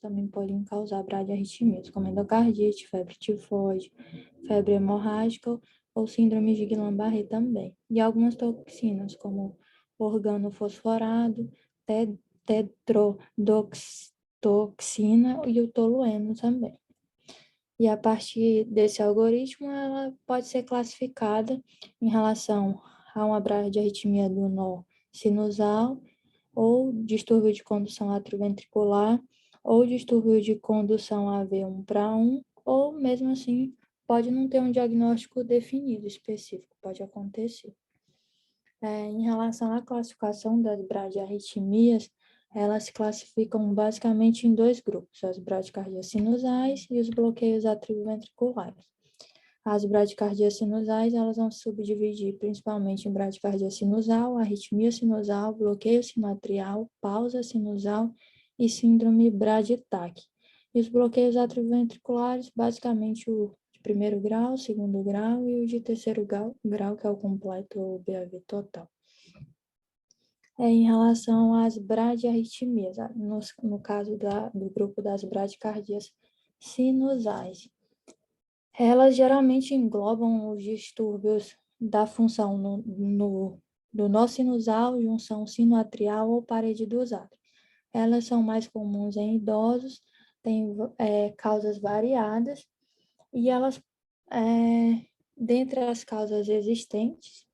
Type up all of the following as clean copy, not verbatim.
Também podem causar bradiarritmias, como endocardite, febre tifoide, febre hemorrágica ou síndrome de Guillain-Barré também. E algumas toxinas, como organofosforado, tetrodotoxina e o tolueno também. E a partir desse algoritmo, ela pode ser classificada em relação a uma bradiarritmia do nó sinusal, ou distúrbio de condução atrioventricular, ou distúrbio de condução AV1 para 1, ou mesmo assim, pode não ter um diagnóstico definido, específico, pode acontecer. Em relação à classificação das bradiarritmias, elas se classificam basicamente em dois grupos, as bradicardias sinusais e os bloqueios atrioventriculares. As bradicardias sinusais, elas vão se subdividir principalmente em bradicardia sinusal, arritmia sinusal, bloqueio sinoatrial, pausa sinusal e síndrome braditáquica. E os bloqueios atrioventriculares, basicamente o de primeiro grau, segundo grau e o de terceiro grau, que é o completo ou BAV total. Em relação às bradiarritmias, no caso do grupo das bradicardias sinusais, elas geralmente englobam os distúrbios da função do nó sinusal, junção sinoatrial ou parede dos átrios. Elas são mais comuns em idosos, têm causas variadas, e elas, dentre as causas existentes,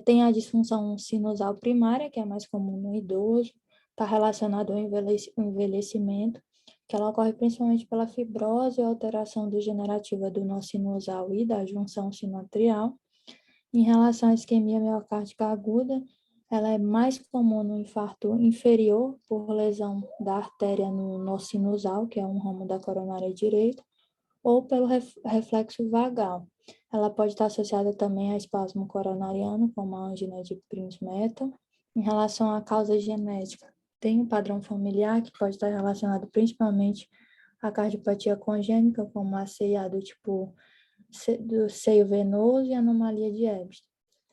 tem a disfunção sinusal primária, que é mais comum no idoso, está relacionado ao envelhecimento, que ela ocorre principalmente pela fibrose e alteração degenerativa do nó sinusal e da junção sinoatrial. Em relação à isquemia miocárdica aguda, ela é mais comum no infarto inferior, por lesão da artéria no nó sinusal, que é um ramo da coronária direita, ou pelo reflexo vagal. Ela pode estar associada também a espasmo coronariano, como a angina de Prinzmetal. Em relação à causa genética, tem um padrão familiar que pode estar relacionado principalmente à cardiopatia congênita, como a CIA do tipo do seio venoso e anomalia de Ebst.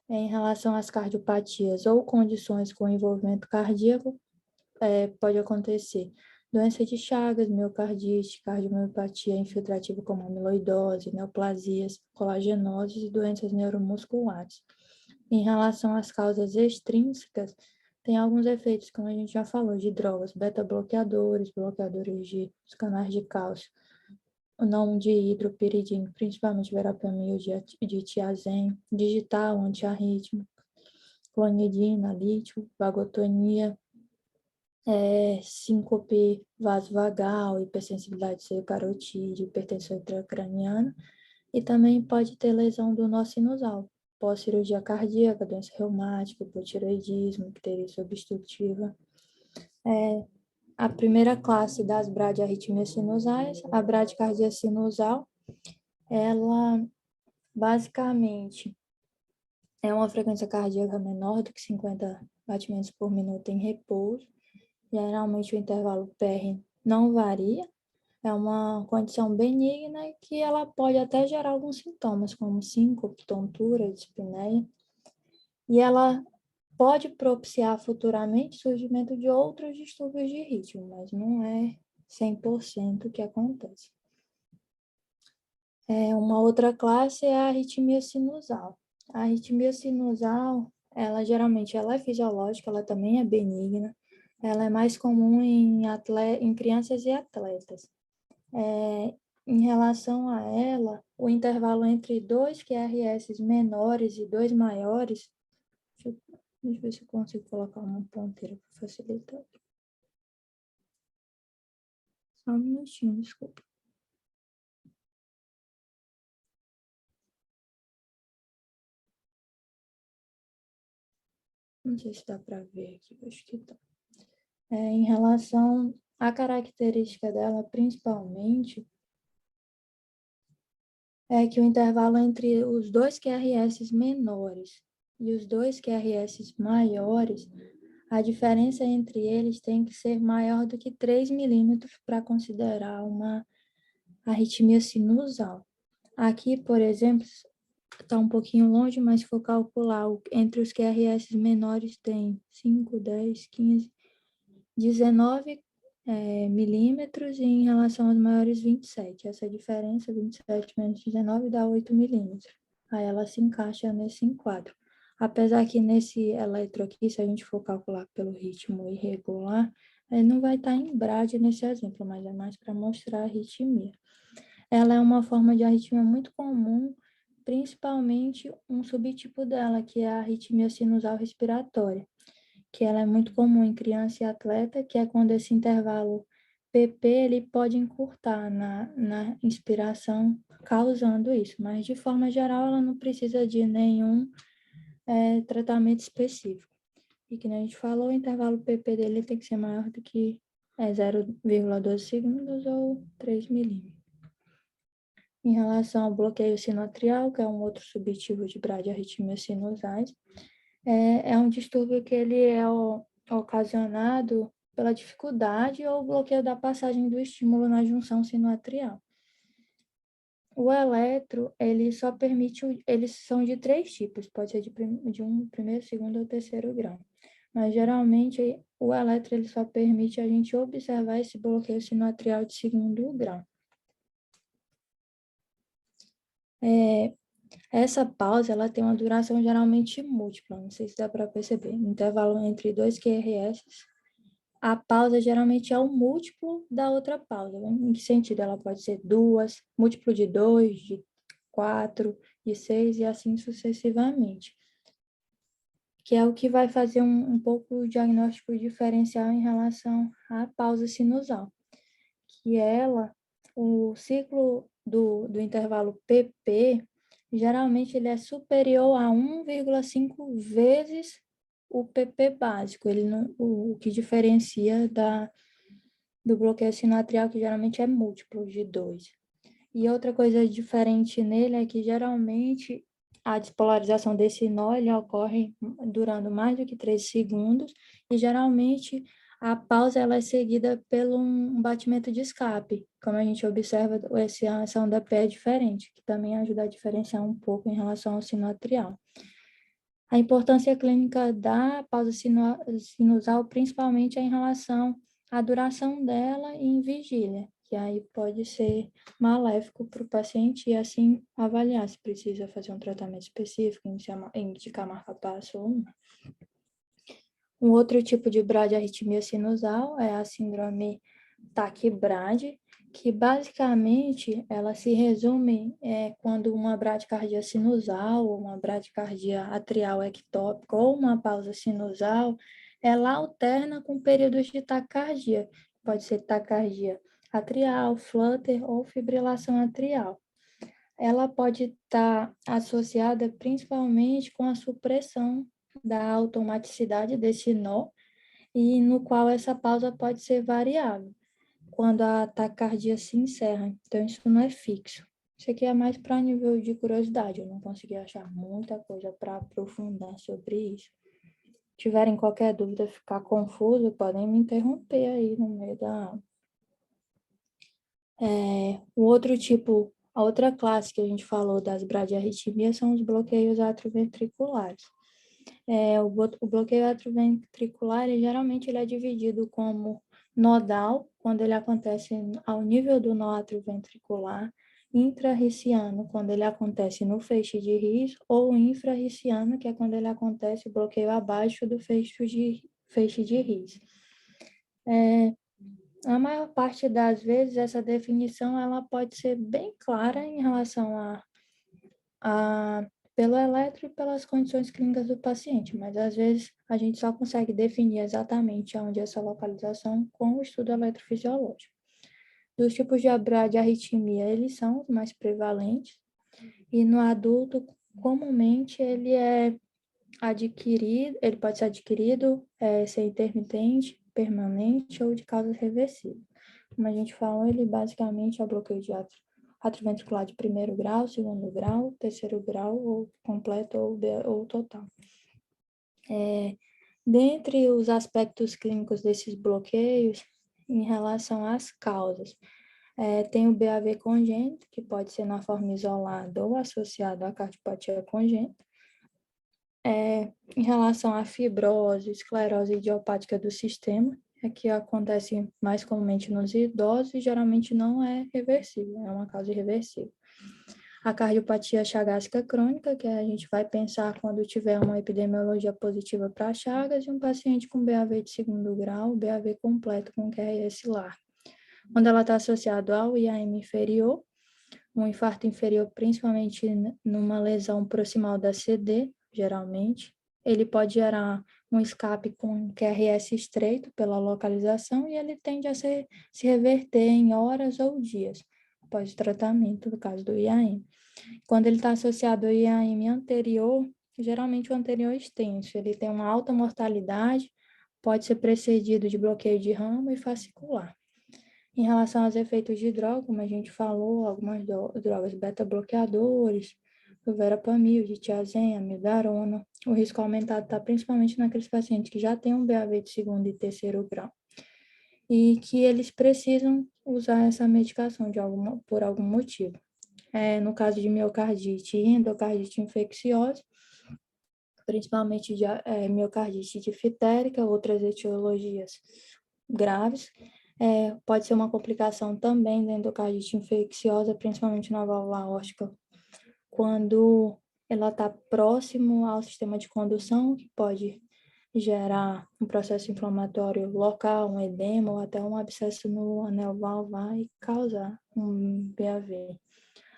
Em relação às cardiopatias ou condições com envolvimento cardíaco, pode acontecer doença de Chagas, miocardite, cardiomiopatia infiltrativa como amiloidose, neoplasias, colagenoses e doenças neuromusculares. Em relação às causas extrínsecas, tem alguns efeitos, como a gente já falou, de drogas, beta-bloqueadores, bloqueadores de canais de cálcio, o não de hidropiridina, principalmente verapamil de tiazem, digital, antiarrítmico, clonidina, lítio, vagotonia, síncope vasovagal, hipersensibilidade seio-carotídeo, hipertensão intracraniana, e também pode ter lesão do nó sinusal, pós-cirurgia cardíaca, doença reumática, hipotireoidismo, icterícia obstrutiva. A primeira classe das bradiarritmias sinusais, a bradicardia sinusal, ela basicamente é uma frequência cardíaca menor do que 50 batimentos por minuto em repouso. Geralmente o intervalo PR não varia, é uma condição benigna que ela pode até gerar alguns sintomas, como síncope, tontura, dispneia, e ela pode propiciar futuramente o surgimento de outros distúrbios de ritmo, mas não é 100% o que acontece. Uma outra classe é a arritmia sinusal. A arritmia sinusal, ela geralmente é fisiológica, ela também é benigna, ela é mais comum em crianças e atletas. Em relação a ela, o intervalo entre 2 QRS menores e 2 maiores, deixa eu ver se eu consigo colocar uma ponteira para facilitar. Só um minutinho, desculpa. Não sei se dá para ver aqui, acho que tá. Em relação à característica dela, principalmente, é que o intervalo entre os 2 QRS menores e os 2 QRS maiores, a diferença entre eles tem que ser maior do que 3 milímetros para considerar uma arritmia sinusal. Aqui, por exemplo, está um pouquinho longe, mas se for calcular, entre os QRS menores tem 5, 10, 15, 19 milímetros e em relação aos maiores 27. Essa diferença, 27 menos 19, dá 8 milímetros. Aí ela se encaixa nesse enquadro. Apesar que nesse eletro aqui, se a gente for calcular pelo ritmo irregular, não vai estar em brade nesse exemplo, mas é mais para mostrar a arritmia. Ela é uma forma de arritmia muito comum, principalmente um subtipo dela, que é a arritmia sinusal respiratória, que ela é muito comum em criança e atleta, que é quando esse intervalo PP ele pode encurtar na inspiração, causando isso. Mas, de forma geral, ela não precisa de nenhum tratamento específico. E que nem a gente falou, o intervalo PP dele tem que ser maior do que 0,12 segundos ou 3 milímetros. Em relação ao bloqueio sinoatrial, que é um outro subtipo de bradiarritmias sinusais, é um distúrbio que ele é ocasionado pela dificuldade ou bloqueio da passagem do estímulo na junção sinoatrial. O eletro, ele só permite, eles são de 3 tipos, pode ser de primeiro, segundo ou terceiro grau. Mas, geralmente, o eletro ele só permite a gente observar esse bloqueio sinoatrial de segundo grau. Essa pausa ela tem uma duração geralmente múltipla, não sei se dá para perceber, no intervalo entre 2 QRS. A pausa geralmente é o múltiplo da outra pausa. Né? Em que sentido? Ela pode ser 2, múltiplo de 2, de 4, de 6 e assim sucessivamente. Que é o que vai fazer um pouco o diagnóstico diferencial em relação à pausa sinusal. Que o ciclo do intervalo PP, geralmente ele é superior a 1,5 vezes o PP básico, o que diferencia do bloqueio sinoatrial, que geralmente é múltiplo de 2. E outra coisa diferente nele é que geralmente a despolarização desse nó ele ocorre durando mais do que 3 segundos e geralmente a pausa ela é seguida pelo um batimento de escape, como a gente observa, essa onda P é diferente, que também ajuda a diferenciar um pouco em relação ao sinoatrial. A importância clínica da pausa sinusal, principalmente, é em relação à duração dela e em vigília, que aí pode ser maléfico para o paciente e assim avaliar se precisa fazer um tratamento específico, indicar marca-passo ou não. Um outro tipo de bradiarritmia sinusal é a síndrome taquibrade, que basicamente ela se resume quando uma bradicardia sinusal, ou uma bradicardia atrial ectópica, ou uma pausa sinusal, ela alterna com períodos de taquicardia. Pode ser taquicardia atrial, flutter ou fibrilação atrial. Ela pode estar associada principalmente com a supressão da automaticidade desse nó, e no qual essa pausa pode ser variável quando a taquicardia se encerra. Então, isso não é fixo. Isso aqui é mais para nível de curiosidade. Eu não consegui achar muita coisa para aprofundar sobre isso. Se tiverem qualquer dúvida, ficar confuso, podem me interromper aí no meio da aula. O outro tipo, a outra classe que a gente falou das bradiarritmias são os bloqueios atrioventriculares. O bloqueio atrioventricular, geralmente ele é dividido como nodal, quando ele acontece ao nível do nó atrioventricular, intrarriciano, quando ele acontece no feixe de His, ou infrarriciano, que é quando ele acontece o bloqueio abaixo do feixe de His. A maior parte das vezes, essa definição ela pode ser bem clara em relação pelo eletro e pelas condições clínicas do paciente, mas às vezes a gente só consegue definir exatamente onde é essa localização com o estudo eletrofisiológico. Dos tipos de arritmia, eles são os mais prevalentes, e no adulto, comumente, ele pode ser adquirido, ser intermitente, permanente ou de causas reversíveis. Como a gente falou, ele basicamente é o bloqueio de atrioventricular de primeiro grau, segundo grau, terceiro grau, ou completo ou total. Dentre os aspectos clínicos desses bloqueios, em relação às causas, tem o BAV congênito, que pode ser na forma isolada ou associado à cardiopatia congênita. Em relação à fibrose, esclerose idiopática do sistema, é que acontece mais comumente nos idosos e geralmente não é reversível, é uma causa irreversível. A cardiopatia chagásica crônica, que a gente vai pensar quando tiver uma epidemiologia positiva para Chagas e um paciente com BAV de segundo grau, BAV completo com QRS LAR. Quando ela está associada ao IAM inferior, um infarto inferior, principalmente numa lesão proximal da CD, geralmente, ele pode gerar um escape com QRS estreito pela localização e ele tende a se reverter em horas ou dias após o tratamento, no caso do IAM. Quando ele está associado ao IAM anterior, geralmente o anterior é extenso, ele tem uma alta mortalidade, pode ser precedido de bloqueio de ramo e fascicular. Em relação aos efeitos de droga, como a gente falou, algumas drogas beta-bloqueadores, o verapamil, ditiazem, amidarona, o risco aumentado está principalmente naqueles pacientes que já têm um BAV de segundo e terceiro grau e que eles precisam usar essa medicação por algum motivo. No caso de miocardite e endocardite infecciosa, principalmente de miocardite difitérica, outras etiologias graves, pode ser uma complicação também da endocardite infecciosa, principalmente na válvula aórtica, quando ela está próximo ao sistema de condução, que pode gerar um processo inflamatório local, um edema ou até um abscesso no anel valvar e causar um BAV.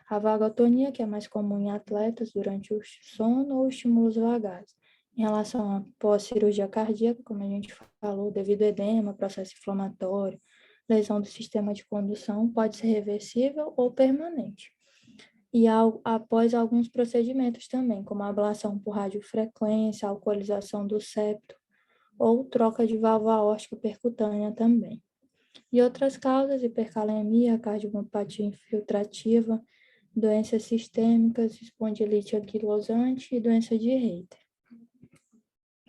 A vagotonia, que é mais comum em atletas durante o sono ou estímulos vagais. Em relação à pós-cirurgia cardíaca, como a gente falou, devido ao edema, processo inflamatório, lesão do sistema de condução, pode ser reversível ou permanente. E após alguns procedimentos também, como a ablação por radiofrequência, alcoolização do septo, ou troca de válvula aórtica percutânea também. E outras causas, hipercalemia, cardiomiopatia infiltrativa, doenças sistêmicas, espondilite anquilosante e doença de Reiter.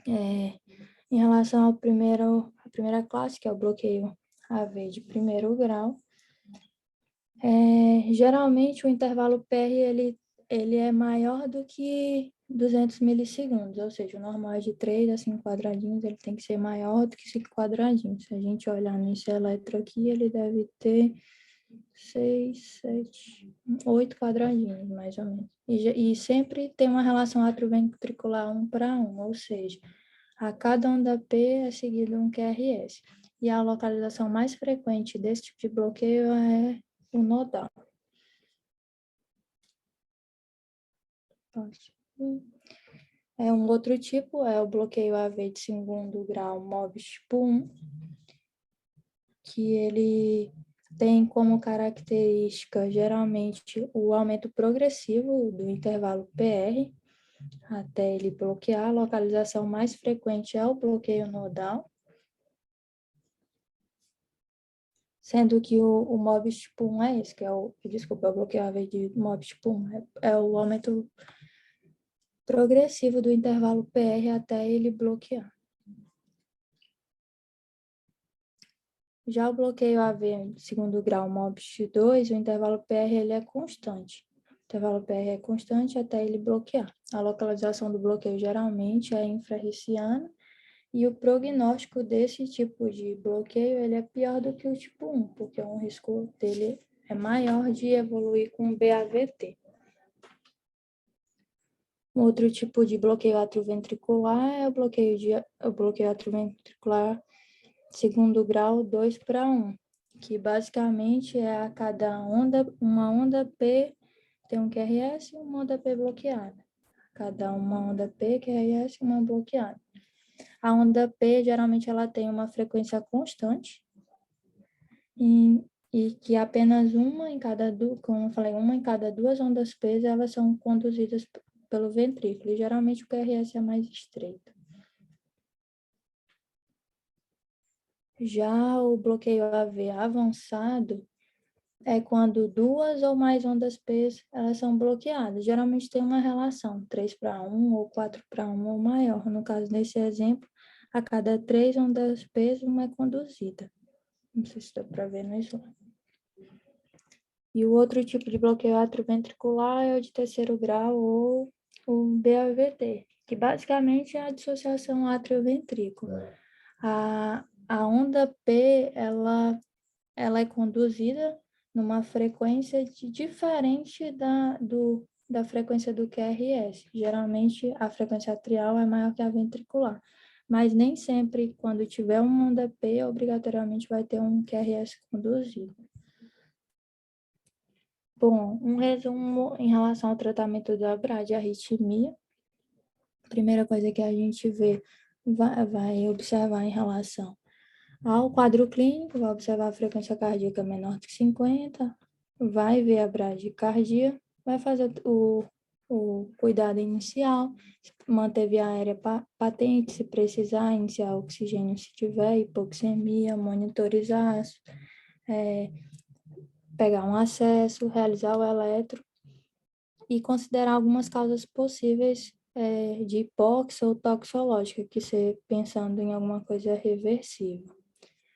Em relação à primeira classe, que é o bloqueio AV de primeiro grau, geralmente o intervalo PR ele é maior do que 200 milissegundos, ou seja, o normal é de 3 a 5 quadradinhos, ele tem que ser maior do que 5 quadradinhos. Se a gente olhar nesse eletro aqui, ele deve ter 6, 7, 8 quadradinhos, mais ou menos. E sempre tem uma relação atrioventricular 1:1, ou seja, a cada onda P é seguido um QRS. E a localização mais frequente desse tipo de bloqueio é o nodal. Um outro tipo é o bloqueio AV de segundo grau MOBS tipo 1, que ele tem como característica, geralmente, o aumento progressivo do intervalo PR, até ele bloquear. A localização mais frequente é o bloqueio nodal, sendo que o MOBS tipo 1 é esse, que é o bloqueio AV de MOBS tipo 1, é o aumento progressivo do intervalo PR até ele bloquear. Já o bloqueio AV de segundo grau MOBS 2, o intervalo PR ele é constante. O intervalo PR é constante até ele bloquear. A localização do bloqueio geralmente é infrarriciana e o prognóstico desse tipo de bloqueio ele é pior do que o tipo 1, porque o risco dele é maior de evoluir com BAVT. Um outro tipo de bloqueio atrioventricular é o bloqueio atrioventricular segundo grau 2:1, que basicamente é a cada uma onda P tem um QRS e uma onda P bloqueada. Cada uma onda P, QRS e uma bloqueada. A onda P, geralmente, ela tem uma frequência constante e que apenas como eu falei, uma em cada duas ondas P, elas são conduzidas pelo ventrículo, e geralmente o QRS é mais estreito. Já o bloqueio AV avançado é quando duas ou mais ondas P elas são bloqueadas. Geralmente tem uma relação 3:1 ou 4:1 ou maior. No caso desse exemplo, a cada 3 ondas P uma é conduzida. Não sei se dá para ver no slide. E o outro tipo de bloqueio atrioventricular é o de terceiro grau ou o BAVT, que basicamente é a dissociação atrioventrícula. A onda P, ela é conduzida numa frequência diferente da frequência do QRS. Geralmente, a frequência atrial é maior que a ventricular, mas nem sempre, quando tiver uma onda P, obrigatoriamente vai ter um QRS conduzido. Bom, um resumo em relação ao tratamento da bradiarritmia. A primeira coisa que a gente vai observar em relação ao quadro clínico, vai observar a frequência cardíaca menor que 50, vai ver a bradicardia, vai fazer o cuidado inicial, manter via aérea patente, se precisar, iniciar oxigênio se tiver, hipoxemia, monitorizar, pegar um acesso, realizar o eletro e considerar algumas causas possíveis de hipóxia ou toxológica, que você pensando em alguma coisa reversível.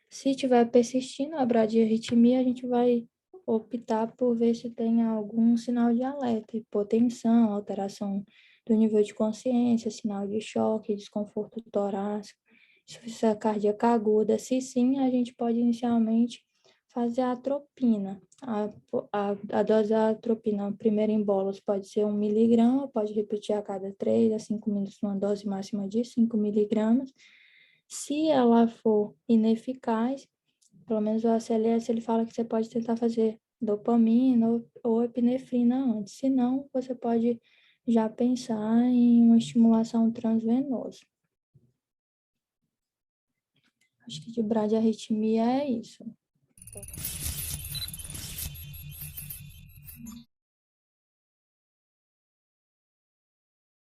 Se tiver persistindo a bradiarritmia, a gente vai optar por ver se tem algum sinal de alerta, hipotensão, alteração do nível de consciência, sinal de choque, desconforto torácico, insuficiência cardíaca aguda. Se sim, a gente pode inicialmente fazer a atropina. A dose da atropina, primeiro em bolos, pode ser 1 miligrama, pode repetir a cada 3 a 5 minutos, uma dose máxima de 5 miligramas. Se ela for ineficaz, pelo menos o ACLS, ele fala que você pode tentar fazer dopamina ou epinefrina antes. Se não, você pode já pensar em uma estimulação transvenosa. Acho que de bradiarritmia é isso.